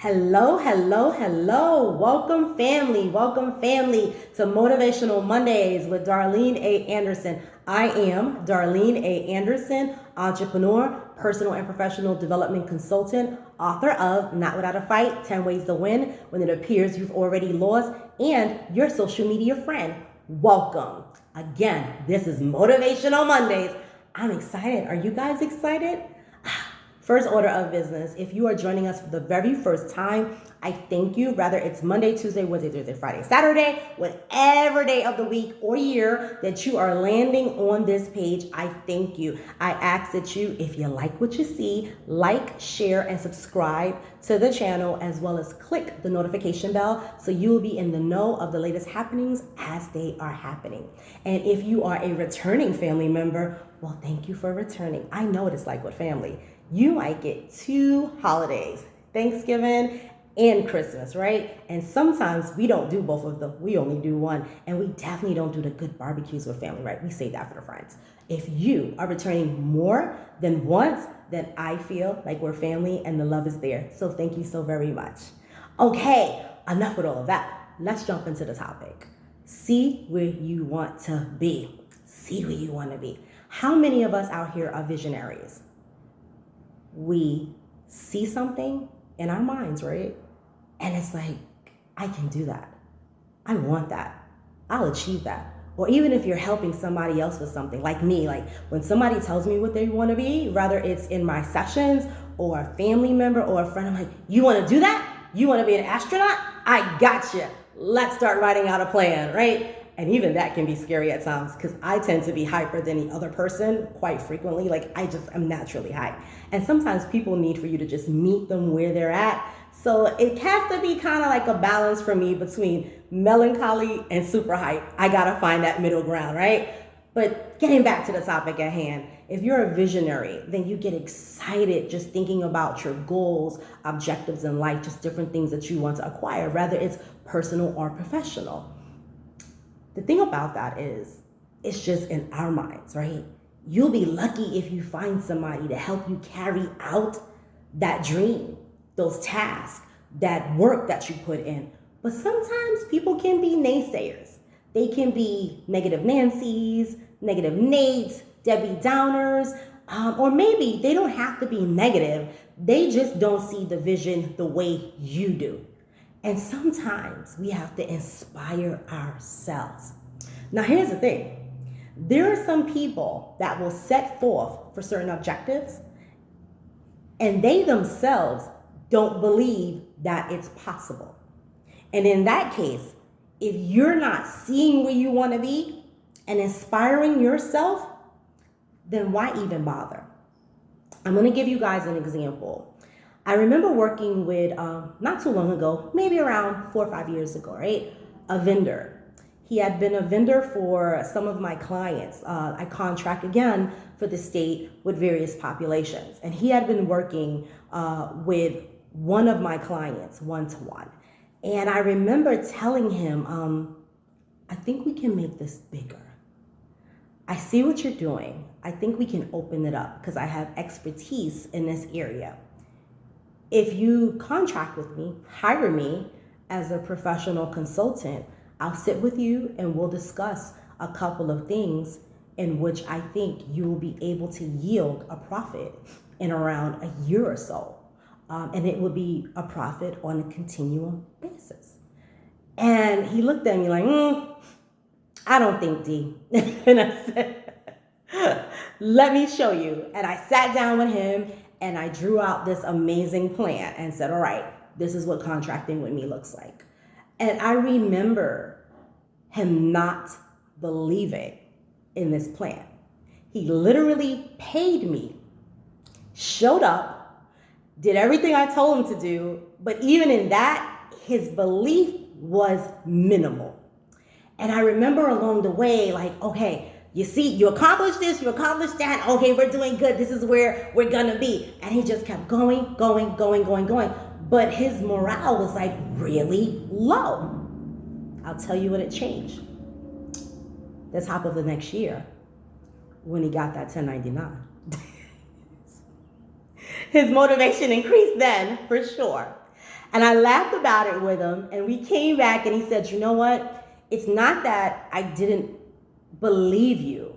Hello, hello, hello. Welcome family to Motivational Mondays with Darlene A. Anderson. I am Darlene A. Anderson, entrepreneur, personal and professional development consultant, author of Not Without a Fight, 10 Ways to Win When It Appears You've Already Lost, and your social media friend. Welcome. Again, this is Motivational Mondays. I'm excited. Are you guys excited? First order of business, if you are joining us for the very first time, I thank you. Whether it's Monday, Tuesday, Wednesday, Thursday, Friday, Saturday, whatever day of the week or year that you are landing on this page, I thank you. I ask that you, if you like what you see, like, share, and subscribe to the channel, as well as click the notification bell so you will be in the know of the latest happenings as they are happening. And if you are a returning family member, well, thank you for returning. I know what it's like with family. You might get 2 holidays, Thanksgiving and Christmas, right? And sometimes we don't do both of them. We only do one. And we definitely don't do the good barbecues with family, right? We save that for the friends. If you are returning more than once, then I feel like we're family and the love is there. So thank you so very much. Okay, enough with all of that. Let's jump into the topic. See where you want to be. See where you want to be. How many of us out here are visionaries? We see something in our minds, right? And it's like, I can do that. I want that. I'll achieve that. Or even if you're helping somebody else with something, like me, like when somebody tells me what they want to be, whether it's in my sessions or a family member or a friend, I'm like, you want to do that? You want to be an astronaut? I got you. Let's start writing out a plan, right? And even that can be scary at times because I tend to be hyper than the other person quite frequently. Like I'm naturally high. And sometimes people need for you to just meet them where they're at. So it has to be kind of like a balance for me between melancholy and super hype. I got to find that middle ground, right? But getting back to the topic at hand, if you're a visionary, then you get excited just thinking about your goals, objectives in life, just different things that you want to acquire, whether it's personal or professional. The thing about that is, it's just in our minds, right? You'll be lucky if you find somebody to help you carry out that dream, those tasks, that work that you put in. But sometimes people can be naysayers. They can be negative Nancy's, negative Nates, Debbie Downers, or maybe they don't have to be negative. They just don't see the vision the way you do. And sometimes we have to inspire ourselves. Now, here's the thing. There are some people that will set forth for certain objectives, and they themselves don't believe that it's possible. And in that case, if you're not seeing where you want to be and inspiring yourself, then why even bother? I'm going to give you guys an example. I remember working with, not too long ago, maybe around 4 or 5 years ago, right? A vendor. He had been a vendor for some of my clients. I contract again for the state with various populations. And he had been working with one of my clients one-to-one. And I remember telling him, I think we can make this bigger. I see what you're doing. I think we can open it up because I have expertise in this area. If you contract with me, hire me as a professional consultant, I'll sit with you and we'll discuss a couple of things in which I think you will be able to yield a profit in around a year or so. And it will be a profit on a continual basis. And he looked at me like, I don't think, D. And I said, let me show you. And I sat down with him and I drew out this amazing plan and said, all right, this is what contracting with me looks like. And I remember him not believing in this plan. He literally paid me, showed up, did everything I told him to do, but even in that, his belief was minimal. And I remember along the way, like, okay, you see, you accomplished this, you accomplished that. Okay, we're doing good. This is where we're gonna be. And he just kept going. But his morale was like really low. I'll tell you when it changed. The top of the next year, when he got that 1099. His motivation increased then, for sure. And I laughed about it with him, and we came back and he said, you know what? It's not that I didn't believe you.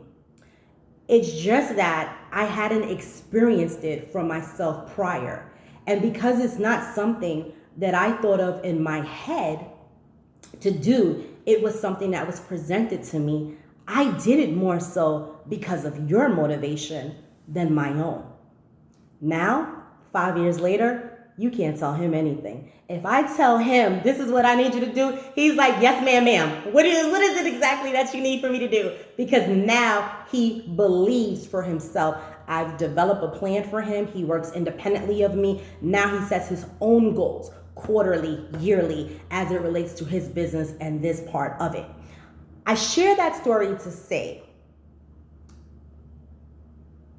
It's just that I hadn't experienced it for myself prior. And because it's not something that I thought of in my head to do, it was something that was presented to me. I did it more so because of your motivation than my own. Now, 5 years later, you can't tell him anything. If I tell him, this is what I need you to do, he's like, yes, ma'am. What is it exactly that you need for me to do? Because now he believes for himself. I've developed a plan for him. He works independently of me. Now he sets his own goals, quarterly, yearly, as it relates to his business and this part of it. I share that story to say,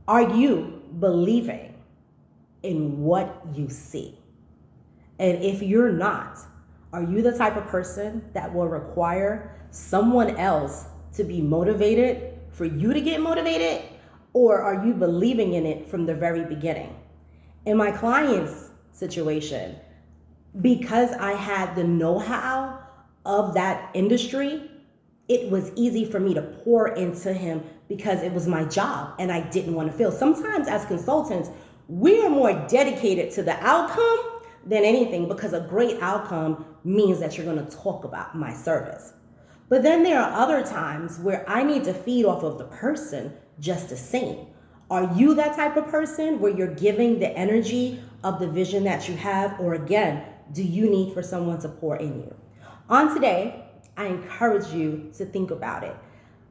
are you believing in what you see? And if you're not, are you the type of person that will require someone else to be motivated for you to get motivated? Or are you believing in it from the very beginning? In my client's situation, because I had the know-how of that industry, it was easy for me to pour into him because it was my job and I didn't want to fail. Sometimes as consultants, we are more dedicated to the outcome than anything, because a great outcome means that you're going to talk about my service. But then there are other times where I need to feed off of the person just the same. Are you that type of person where you're giving the energy of the vision that you have? Or again, do you need for someone to pour in you? On today, I encourage you to think about it.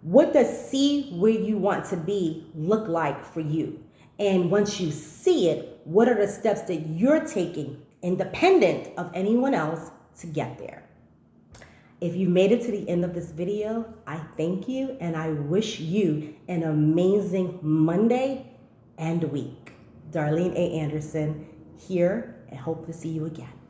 What does see where you want to be look like for you? And once you see it, what are the steps that you're taking independent of anyone else to get there? If you made it to the end of this video, I thank you and I wish you an amazing Monday and week. Darlene A. Anderson here, and hope to see you again.